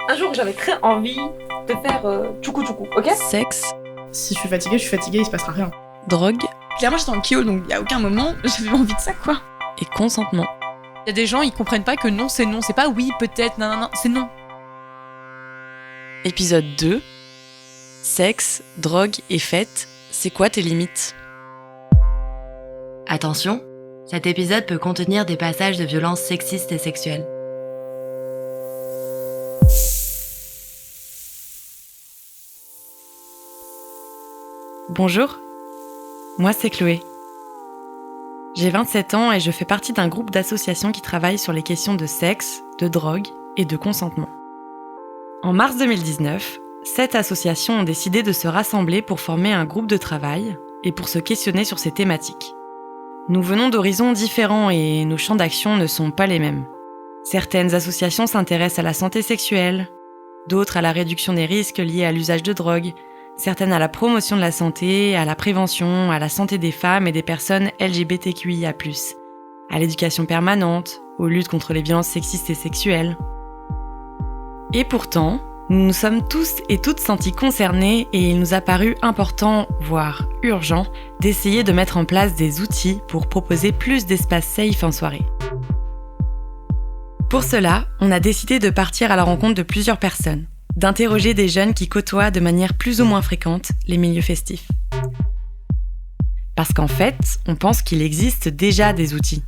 Un jour, j'avais très envie de faire tchoukou tchoukou, ok? Sexe, Si je suis fatiguée, il se passera rien. drogue Clairement, j'étais en kio, donc il y a aucun moment j'avais envie de ça, quoi. et consentement. Il y a des gens, ils comprennent pas que non, c'est pas oui, peut-être, non, c'est non. Épisode 2. Sexe, drogue et fête, c'est quoi tes limites? Attention, cet épisode peut contenir des passages de violences sexistes et sexuelles. Bonjour, moi c'est Chloé. J'ai 27 ans et je fais partie d'un groupe d'associations qui travaillent sur les questions de sexe, de drogue et de consentement. En mars 2019, 7 associations ont décidé de se rassembler pour former un groupe de travail et pour se questionner sur ces thématiques. Nous venons d'horizons différents et nos champs d'action ne sont pas les mêmes. Certaines associations s'intéressent à la santé sexuelle, d'autres à la réduction des risques liés à l'usage de drogue, certaines à la promotion de la santé, à la prévention, à la santé des femmes et des personnes LGBTQIA+, à l'éducation permanente, aux luttes contre les violences sexistes et sexuelles. Et pourtant, nous nous sommes tous et toutes sentis concernés et il nous a paru important, voire urgent, d'essayer de mettre en place des outils pour proposer plus d'espaces safe en soirée. Pour cela, on a décidé de partir à la rencontre de plusieurs personnes, d'interroger des jeunes qui côtoient de manière plus ou moins fréquente les milieux festifs. Parce qu'en fait, on pense qu'il existe déjà des outils.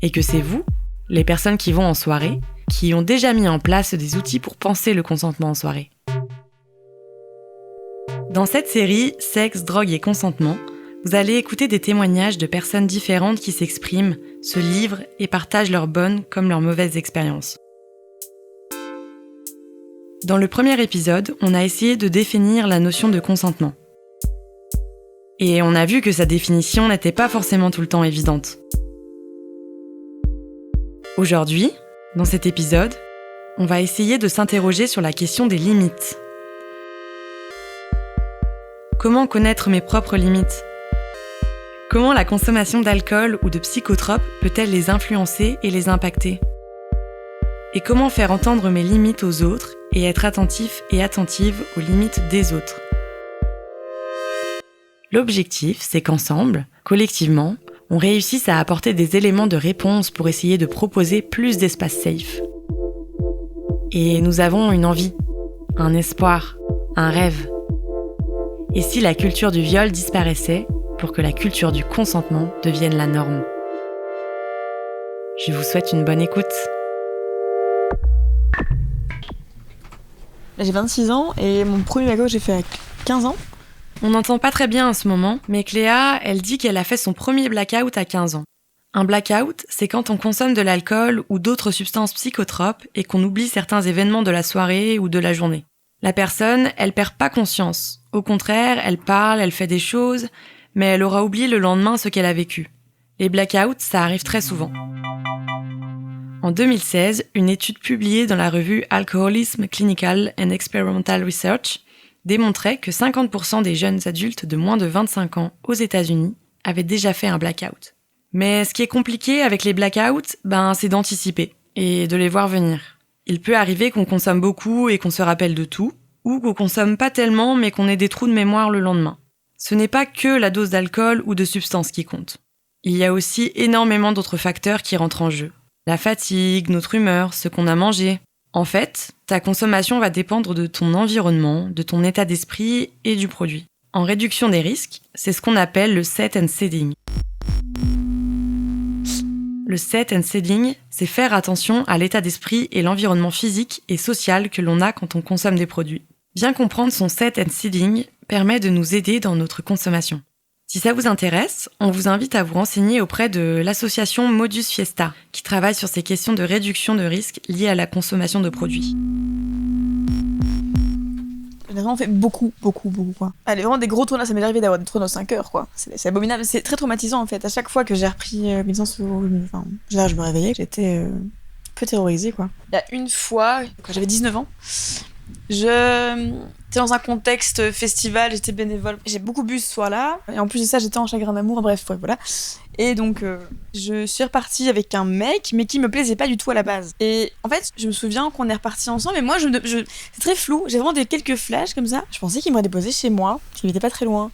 Et que c'est vous, les personnes qui vont en soirée, qui ont déjà mis en place des outils pour penser le consentement en soirée. Dans cette série Sexe, drogue et consentement, vous allez écouter des témoignages de personnes différentes qui s'expriment, se livrent et partagent leurs bonnes comme leurs mauvaises expériences. Dans le premier épisode, on a essayé de définir la notion de consentement. Et on a vu que sa définition n'était pas forcément tout le temps évidente. Aujourd'hui, dans cet épisode, on va essayer de s'interroger sur la question des limites. Comment connaître mes propres limites ? Comment la consommation d'alcool ou de psychotropes peut-elle les influencer et les impacter ? Et comment faire entendre mes limites aux autres et être attentif et attentive aux limites des autres. L'objectif, c'est qu'ensemble, collectivement, on réussisse à apporter des éléments de réponse pour essayer de proposer plus d'espace safe. Et nous avons une envie, un espoir, un rêve. Et si la culture du viol disparaissait pour que la culture du consentement devienne la norme ? Je vous souhaite une bonne écoute. Là, j'ai 26 ans et mon premier blackout, j'ai fait à 15 ans. On n'entend pas très bien en ce moment, mais Cléa, elle dit qu'elle a fait son premier blackout à 15 ans. Un blackout, c'est quand on consomme de l'alcool ou d'autres substances psychotropes et qu'on oublie certains événements de la soirée ou de la journée. La personne, elle perd pas conscience. Au contraire, elle parle, elle fait des choses, mais elle aura oublié le lendemain ce qu'elle a vécu. Les blackouts, ça arrive très souvent. En 2016, une étude publiée dans la revue Alcoholism Clinical and Experimental Research démontrait que 50% des jeunes adultes de moins de 25 ans aux États-Unis avaient déjà fait un blackout. Mais ce qui est compliqué avec les blackouts, c'est d'anticiper et de les voir venir. Il peut arriver qu'on consomme beaucoup et qu'on se rappelle de tout, ou qu'on consomme pas tellement mais qu'on ait des trous de mémoire le lendemain. Ce n'est pas que la dose d'alcool ou de substances qui compte. Il y a aussi énormément d'autres facteurs qui rentrent en jeu. La fatigue, notre humeur, ce qu'on a mangé. En fait, ta consommation va dépendre de ton environnement, de ton état d'esprit et du produit. En réduction des risques, c'est ce qu'on appelle le set and setting. Le set and setting, c'est faire attention à l'état d'esprit et l'environnement physique et social que l'on a quand on consomme des produits. Bien comprendre son set and setting permet de nous aider dans notre consommation. Si ça vous intéresse, on vous invite à vous renseigner auprès de l'association Modus Fiesta, qui travaille sur ces questions de réduction de risques liées à la consommation de produits. J'ai vraiment fait beaucoup, quoi. Allez, vraiment des gros tournages, ça m'est arrivé d'avoir des tournages 5 heures, quoi. C'est abominable, c'est très traumatisant, en fait. À chaque fois que j'ai repris connaissance, je me réveillais, j'étais un peu terrorisée, quoi. Il y a une fois, quand j'avais 19 ans, J'étais dans un contexte festival, j'étais bénévole. J'ai beaucoup bu ce soir-là. Et en plus de ça, j'étais en chagrin d'amour. Bref, ouais, voilà. Et donc, je suis repartie avec un mec, mais qui me plaisait pas du tout à la base. Et en fait, je me souviens qu'on est repartis ensemble. Et moi, c'est très flou. J'ai vraiment quelques flashs comme ça. Je pensais qu'il m'aurait déposé chez moi, qu'il était pas très loin.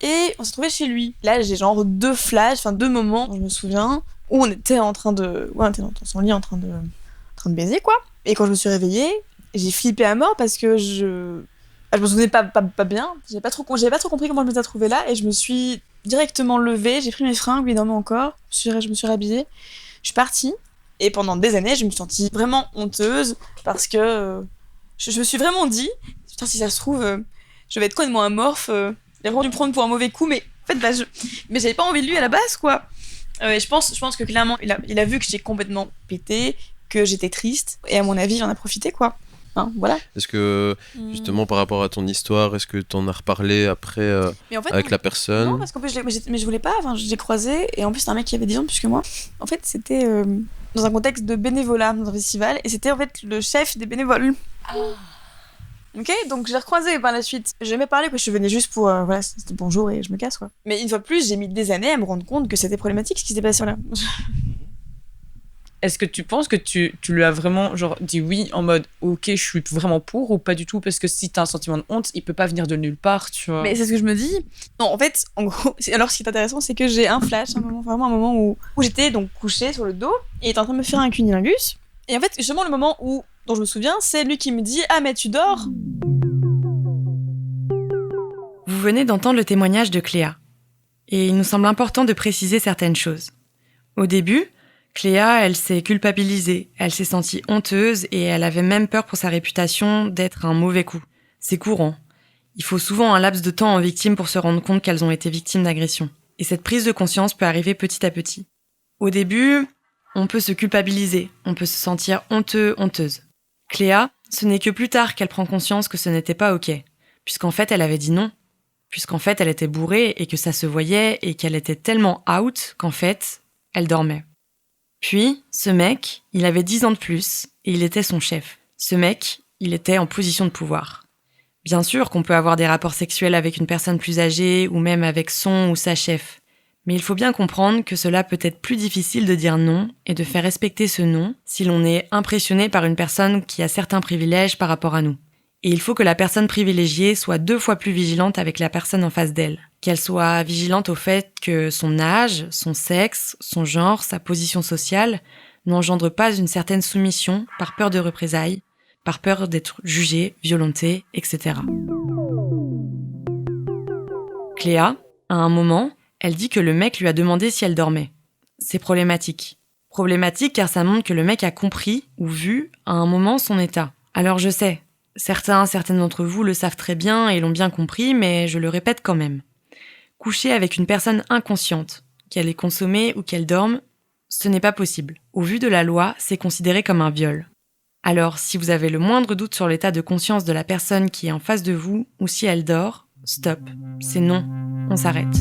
Et on s'est trouvé chez lui. Là, j'ai genre 2 flashs, enfin 2 moments, je me souviens, où on était en train de... Ouais, on était dans son lit en train de baiser, quoi. Et quand je me suis réveillée, j'ai flippé à mort parce que je me souvenais pas bien. J'avais pas trop compris comment je m'étais retrouvée là. Et je me suis directement levée, j'ai pris mes fringues, lui dormait encore. Je me suis rhabillée. Je suis partie. Et pendant des années, je me suis sentie vraiment honteuse parce que je me suis vraiment dit, putain, si ça se trouve, je vais être complètement amorphe. Il a vraiment dû me prendre pour un mauvais coup, mais en fait, mais j'avais pas envie de lui à la base, quoi. Je pense que clairement, il a vu que j'ai complètement pété, que j'étais triste, et à mon avis, il en a profité, quoi. Hein, voilà. Est-ce que, justement, par rapport à ton histoire, est-ce que t'en as reparlé après mais en fait, avec la personne? Non, parce qu'en plus, je voulais pas, enfin, je l'ai croisé, et en plus, c'était un mec qui avait 10 ans de plus que moi. En fait, c'était dans un contexte de bénévolat dans un festival, et c'était en fait le chef des bénévoles. Ok, donc je l'ai recroisé par la suite. J'ai jamais parlé, que je venais juste pour, voilà, c'était bonjour et je me casse, quoi. Mais une fois de plus, j'ai mis des années à me rendre compte que c'était problématique ce qui s'était passé là. Est-ce que tu penses que tu lui as vraiment genre dit oui en mode ok, je suis vraiment pour, ou pas du tout? Parce que si t'as un sentiment de honte, il peut pas venir de nulle part, tu vois. Mais c'est ce que je me dis. Non, en fait, en gros, alors ce qui est intéressant, c'est que j'ai un flash, vraiment un moment où j'étais donc couchée sur le dos et il était en train de me faire un cunilingus. Et en fait, justement, le moment dont je me souviens, c'est lui qui me dit « Ah, mais tu dors ?» Vous venez d'entendre le témoignage de Cléa. Et il nous semble important de préciser certaines choses. Au début, Cléa, elle s'est culpabilisée, elle s'est sentie honteuse et elle avait même peur pour sa réputation d'être un mauvais coup. C'est courant. Il faut souvent un laps de temps en victime pour se rendre compte qu'elles ont été victimes d'agression. Et cette prise de conscience peut arriver petit à petit. Au début, on peut se culpabiliser, on peut se sentir honteux, honteuse. Cléa, ce n'est que plus tard qu'elle prend conscience que ce n'était pas ok, puisqu'en fait elle avait dit non, puisqu'en fait elle était bourrée et que ça se voyait et qu'elle était tellement out qu'en fait, elle dormait. Puis, ce mec, il avait 10 ans de plus et il était son chef. Ce mec, il était en position de pouvoir. Bien sûr qu'on peut avoir des rapports sexuels avec une personne plus âgée ou même avec son ou sa chef. Mais il faut bien comprendre que cela peut être plus difficile de dire non et de faire respecter ce non si l'on est impressionné par une personne qui a certains privilèges par rapport à nous. Et il faut que la personne privilégiée soit 2 fois plus vigilante avec la personne en face d'elle. Qu'elle soit vigilante au fait que son âge, son sexe, son genre, sa position sociale n'engendrent pas une certaine soumission par peur de représailles, par peur d'être jugée, violentée, etc. Cléa, à un moment, elle dit que le mec lui a demandé si elle dormait. C'est problématique. Problématique car ça montre que le mec a compris ou vu à un moment son état. Alors je sais, certaines d'entre vous le savent très bien et l'ont bien compris, mais je le répète quand même. Coucher avec une personne inconsciente, qu'elle ait consommé ou qu'elle dorme, ce n'est pas possible. Au vu de la loi, c'est considéré comme un viol. Alors, si vous avez le moindre doute sur l'état de conscience de la personne qui est en face de vous ou si elle dort, stop, c'est non, on s'arrête.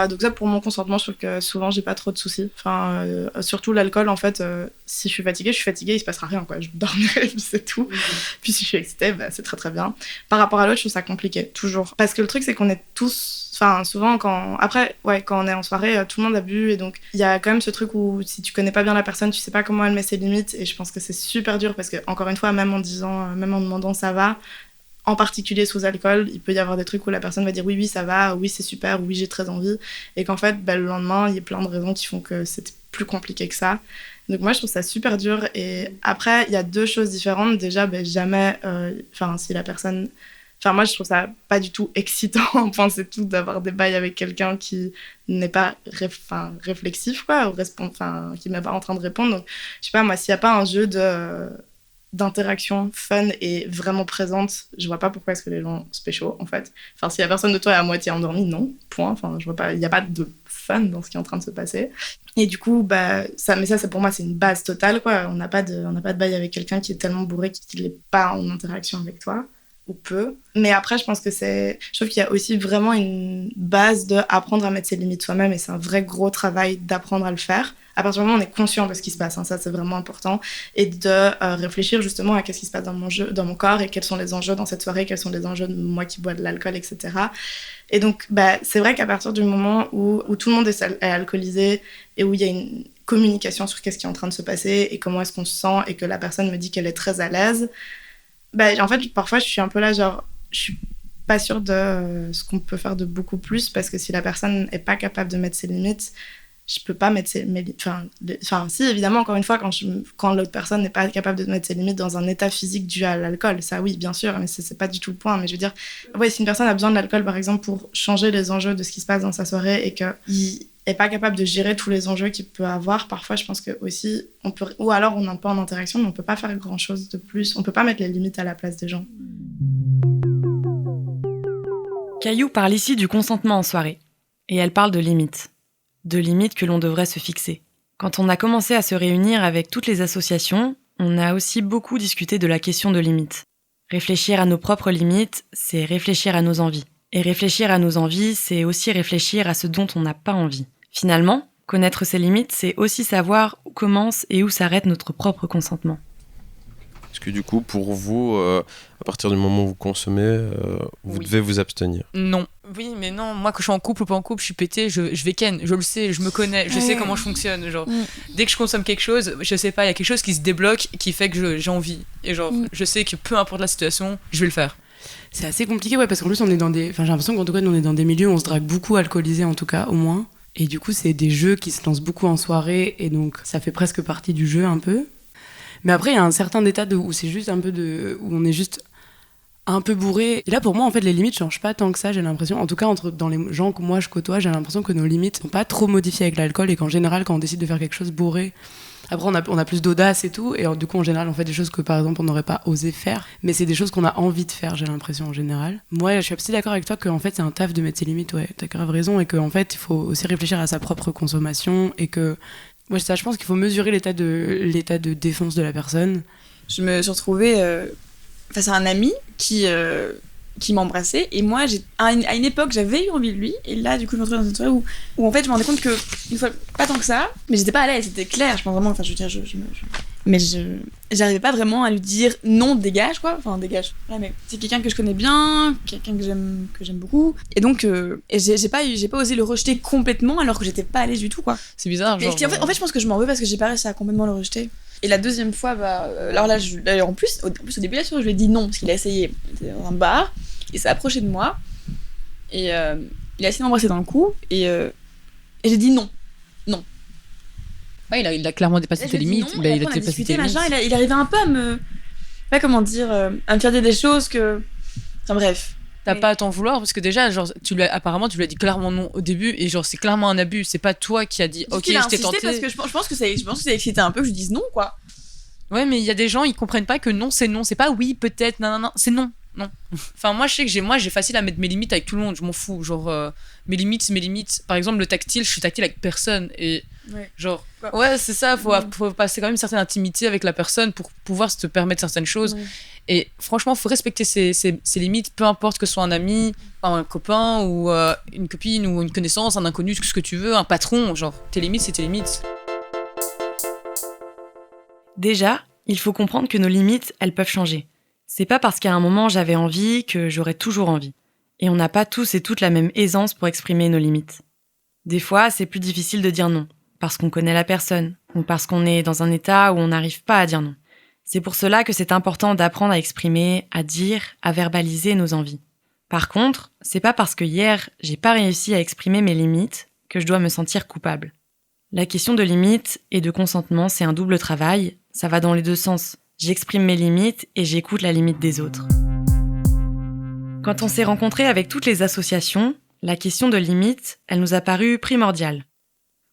Donc ça, pour mon consentement, je trouve que souvent j'ai pas trop de soucis. Enfin, surtout l'alcool, en fait, si je suis fatiguée, il se passera rien, quoi. Je dormirai, puis c'est tout. Puis si je suis excitée, bah, c'est très très bien. Par rapport à l'autre, je trouve ça compliqué, toujours. Parce que le truc, c'est qu'on est tous... Enfin, souvent, quand on est en soirée, tout le monde a bu, et donc il y a quand même ce truc où si tu connais pas bien la personne, tu sais pas comment elle met ses limites, et je pense que c'est super dur, parce que, encore une fois, même en demandant ça va, en particulier sous alcool, il peut y avoir des trucs où la personne va dire oui, ça va, oui, c'est super, oui, j'ai très envie. Et qu'en fait, le lendemain, il y a plein de raisons qui font que c'est plus compliqué que ça. Donc moi, je trouve ça super dur. Et après, il y a 2 choses différentes. Déjà, jamais... si la personne... Enfin, moi, je trouve ça pas du tout excitant, c'est tout, d'avoir des bails avec quelqu'un qui n'est pas réflexif, quoi, ou qui n'est pas en train de répondre. Donc, je sais pas, moi, s'il n'y a pas un jeu d'interaction fun et vraiment présente, je vois pas pourquoi est-ce que les gens se pécho, en fait. Enfin, si la personne de toi est à moitié endormie, non, point. Enfin, je vois pas, il y a pas de fun dans ce qui est en train de se passer. Et du coup, ça, pour moi, c'est une base totale, quoi. On n'a pas de bail avec quelqu'un qui est tellement bourré qu'il n'est pas en interaction avec toi, ou peu. Mais après, je trouve qu'il y a aussi vraiment une base d'apprendre à mettre ses limites soi-même, et c'est un vrai gros travail d'apprendre à le faire. à partir du moment où on est conscient de ce qui se passe, hein, ça c'est vraiment important, et de réfléchir justement à qu'est-ce qui se passe dans mon corps et quels sont les enjeux dans cette soirée, quels sont les enjeux de moi qui bois de l'alcool, etc. Et donc c'est vrai qu'à partir du moment où tout le monde est alcoolisé et où il y a une communication sur qu'est-ce qui est en train de se passer et comment est-ce qu'on se sent et que la personne me dit qu'elle est très à l'aise, en fait parfois je suis un peu là genre je suis pas sûre de ce qu'on peut faire de beaucoup plus, parce que si la personne est pas capable de mettre ses limites, je peux pas mettre si évidemment encore une fois quand l'autre personne n'est pas capable de mettre ses limites dans un état physique dû à l'alcool, ça oui bien sûr, mais c'est pas du tout le point. Mais je veux dire si une personne a besoin de l'alcool par exemple pour changer les enjeux de ce qui se passe dans sa soirée et qu'il est pas capable de gérer tous les enjeux qu'il peut avoir, parfois je pense que aussi on peut, ou alors on est un peu en interaction mais on peut pas faire grand chose de plus, on peut pas mettre les limites à la place des gens. Caillou parle ici du consentement en soirée, et elle parle de limites que l'on devrait se fixer. Quand on a commencé à se réunir avec toutes les associations, on a aussi beaucoup discuté de la question de limites. Réfléchir à nos propres limites, c'est réfléchir à nos envies. Et réfléchir à nos envies, c'est aussi réfléchir à ce dont on n'a pas envie. Finalement, connaître ses limites, c'est aussi savoir où commence et où s'arrête notre propre consentement. Est-ce que du coup, pour vous, à partir du moment où vous consommez, vous devez vous abstenir? Non. Oui, mais non, moi quand je suis en couple ou pas en couple, je suis pétée, je vais ken, je le sais, je me connais, je sais comment je fonctionne. Genre, dès que je consomme quelque chose, je sais pas, il y a quelque chose qui se débloque qui fait que j'ai envie. Et genre, je sais que peu importe la situation, je vais le faire. C'est assez compliqué, ouais, parce qu'en plus, on est dans des. Enfin, j'ai l'impression qu'en tout cas, nous, on est dans des milieux où on se drague beaucoup alcoolisé, en tout cas, au moins. Et du coup, c'est des jeux qui se lancent beaucoup en soirée, et donc ça fait presque partie du jeu un peu. Mais après, il y a un certain état où c'est juste un peu où on est juste un peu bourré. Et là, pour moi, en fait, les limites changent pas tant que ça, j'ai l'impression. En tout cas, dans les gens que moi je côtoie, j'ai l'impression que nos limites sont pas trop modifiées avec l'alcool et qu'en général, quand on décide de faire quelque chose bourré, après, on a plus d'audace et tout. Et du coup, en général, on fait des choses que, par exemple, on n'aurait pas osé faire. Mais c'est des choses qu'on a envie de faire, j'ai l'impression, en général. Moi, je suis assez d'accord avec toi qu'en fait, c'est un taf de mettre ses limites. Ouais, t'as grave raison. Et qu'en fait, il faut aussi réfléchir à sa propre consommation. Et que, moi, je pense qu'il faut mesurer l'état de défense de la personne. Je me suis retrouvée face à un ami qui m'embrassait, et moi à une époque j'avais eu envie de lui, et là du coup je me retrouvais dans une soirée où en fait je me rendais compte que une fois pas tant que ça, mais j'étais pas à l'aise, c'était clair, je pense vraiment, enfin je veux dire mais j'arrivais pas vraiment à lui dire non, dégage quoi, enfin dégage, ouais, mais c'est quelqu'un que je connais bien, quelqu'un que j'aime beaucoup, et donc et j'ai pas osé le rejeter complètement alors que j'étais pas à l'aise du tout quoi. C'est bizarre, genre. Mais en fait je pense que je m'en veux parce que j'ai pas réussi à complètement le rejeter. Et la deuxième fois, alors là, en plus au début de la soirée, je lui ai dit non, parce qu'il a essayé. Il était dans un bar, il s'est approché de moi, et il a essayé de m'embrasser dans le cou, et j'ai dit non. Ouais, il a clairement dépassé tes limites. Il a dépassé tes limites. Il arrivait un peu à me. Pas comment dire, à me faire dire des choses que. Enfin bref. T'as pas à t'en vouloir parce que déjà, genre, apparemment, tu lui as dit clairement non au début et genre, c'est clairement un abus. C'est pas toi qui as dit ok, je t'ai tenté. Parce que je pense que ça excitait un peu que je dise non, quoi. Ouais, mais il y a des gens, ils comprennent pas que non, c'est non. C'est pas oui, peut-être, non, c'est non. Non. Enfin, moi, je sais que j'ai facile à mettre mes limites avec tout le monde, je m'en fous. Genre, mes limites, c'est mes limites. Par exemple, le tactile, je suis tactile avec personne. Et genre, ouais, c'est ça, faut passer quand même une certaine intimité avec la personne pour pouvoir se permettre certaines choses. Et franchement, faut respecter ses limites, peu importe que ce soit un ami, un copain, ou une copine, ou une connaissance, un inconnu, ce que tu veux, un patron. Genre, tes limites, c'est tes limites. Déjà, il faut comprendre que nos limites, elles peuvent changer. C'est pas parce qu'à un moment j'avais envie que j'aurai toujours envie. Et on n'a pas tous et toutes la même aisance pour exprimer nos limites. Des fois, c'est plus difficile de dire non, parce qu'on connaît la personne, ou parce qu'on est dans un état où on n'arrive pas à dire non. C'est pour cela que c'est important d'apprendre à exprimer, à dire, à verbaliser nos envies. Par contre, c'est pas parce que hier, j'ai pas réussi à exprimer mes limites que je dois me sentir coupable. La question de limites et de consentement, c'est un double travail, ça va dans les deux sens. J'exprime mes limites et j'écoute la limite des autres. Quand on s'est rencontrés avec toutes les associations, la question de limites, elle nous a paru primordiale.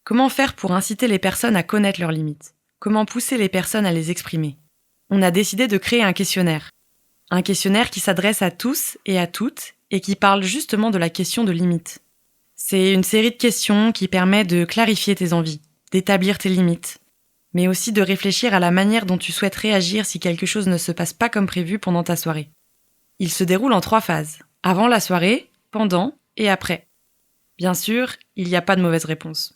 Comment faire pour inciter les personnes à connaître leurs limites? Comment pousser les personnes à les exprimer? On a décidé de créer un questionnaire. Un questionnaire qui s'adresse à tous et à toutes et qui parle justement de la question de limites. C'est une série de questions qui permet de clarifier tes envies, d'établir tes limites, mais aussi de réfléchir à la manière dont tu souhaites réagir si quelque chose ne se passe pas comme prévu pendant ta soirée. Il se déroule en 3 phases. Avant la soirée, pendant et après. Bien sûr, il n'y a pas de mauvaise réponse.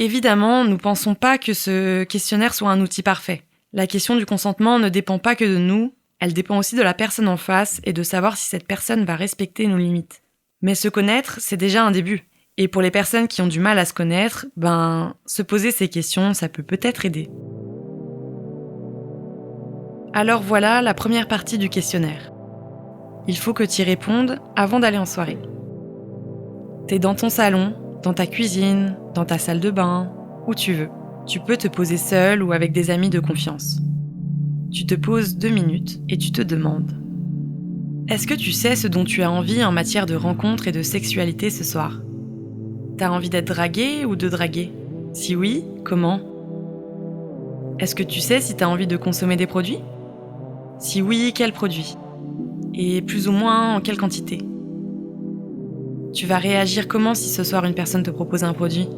Évidemment, nous ne pensons pas que ce questionnaire soit un outil parfait. La question du consentement ne dépend pas que de nous, elle dépend aussi de la personne en face et de savoir si cette personne va respecter nos limites. Mais se connaître, c'est déjà un début. Et pour les personnes qui ont du mal à se connaître, se poser ces questions, ça peut peut-être aider. Alors voilà la première partie du questionnaire. Il faut que tu y répondes avant d'aller en soirée. T'es dans ton salon, dans ta cuisine, dans ta salle de bain, où tu veux. Tu peux te poser seul ou avec des amis de confiance. Tu te poses 2 minutes et tu te demandes: est-ce que tu sais ce dont tu as envie en matière de rencontres et de sexualité ce soir ? T'as envie d'être dragué ou de draguer ? Si oui, comment ? Est-ce que tu sais si t'as envie de consommer des produits ? Si oui, quels produits ? Et plus ou moins en quelle quantité ? Tu vas réagir comment si ce soir une personne te propose un produit ?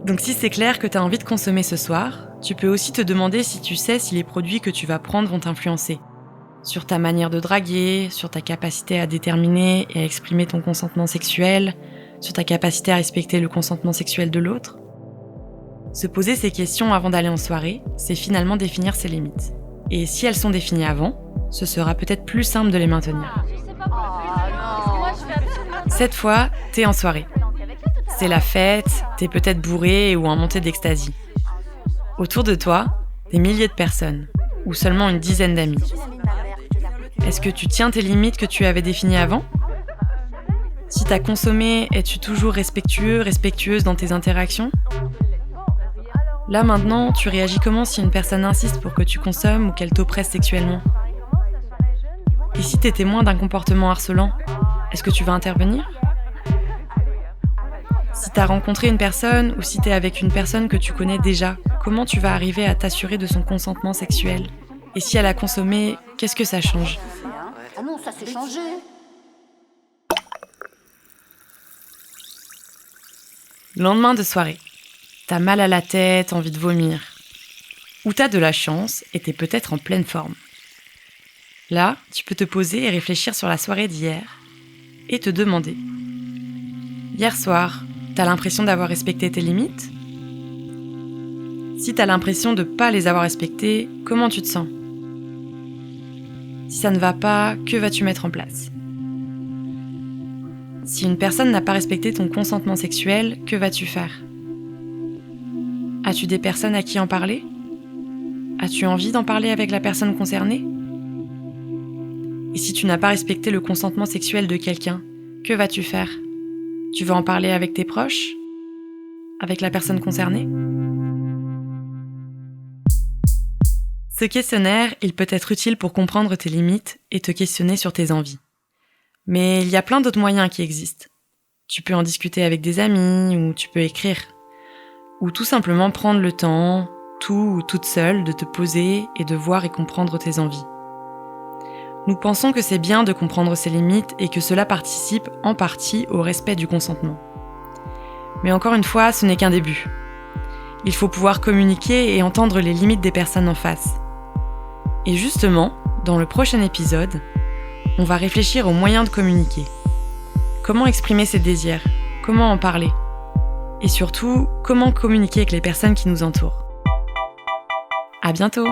Donc si c'est clair que tu as envie de consommer ce soir, tu peux aussi te demander si tu sais si les produits que tu vas prendre vont t'influencer. Sur ta manière de draguer, sur ta capacité à déterminer et à exprimer ton consentement sexuel, sur ta capacité à respecter le consentement sexuel de l'autre. Se poser ces questions avant d'aller en soirée, c'est finalement définir ses limites. Et si elles sont définies avant, ce sera peut-être plus simple de les maintenir. Cette fois, t'es en soirée. C'est la fête, t'es peut-être bourré ou en montée d'extasie. Autour de toi, des milliers de personnes, ou seulement une dizaine d'amis. Est-ce que tu tiens tes limites que tu avais définies avant ? Si t'as consommé, es-tu toujours respectueux, respectueuse dans tes interactions ? Là maintenant, tu réagis comment si une personne insiste pour que tu consommes ou qu'elle t'oppresse sexuellement ? Et si t'es témoin d'un comportement harcelant, est-ce que tu vas intervenir ? Si t'as rencontré une personne ou si t'es avec une personne que tu connais déjà, comment tu vas arriver à t'assurer de son consentement sexuel ? Et si elle a consommé, qu'est-ce que ça change ? Ah non, ça s'est changé. Lendemain de soirée. T'as mal à la tête, envie de vomir. Ou t'as de la chance et t'es peut-être en pleine forme. Là, tu peux te poser et réfléchir sur la soirée d'hier et te demander: hier soir, t'as l'impression d'avoir respecté tes limites ? Si t'as l'impression de pas les avoir respectées, comment tu te sens ? Si ça ne va pas, que vas-tu mettre en place ? Si une personne n'a pas respecté ton consentement sexuel, que vas-tu faire ? As-tu des personnes à qui en parler ? As-tu envie d'en parler avec la personne concernée ? Et si tu n'as pas respecté le consentement sexuel de quelqu'un, que vas-tu faire ? Tu vas en parler avec tes proches ? Avec la personne concernée ? Ce questionnaire, il peut être utile pour comprendre tes limites et te questionner sur tes envies. Mais il y a plein d'autres moyens qui existent. Tu peux en discuter avec des amis, ou tu peux écrire. Ou tout simplement prendre le temps, tout ou toute seule, de te poser et de voir et comprendre tes envies. Nous pensons que c'est bien de comprendre ses limites et que cela participe en partie au respect du consentement. Mais encore une fois, ce n'est qu'un début. Il faut pouvoir communiquer et entendre les limites des personnes en face. Et justement, dans le prochain épisode, on va réfléchir aux moyens de communiquer. Comment exprimer ses désirs ? Comment en parler ? Et surtout, comment communiquer avec les personnes qui nous entourent ? À bientôt !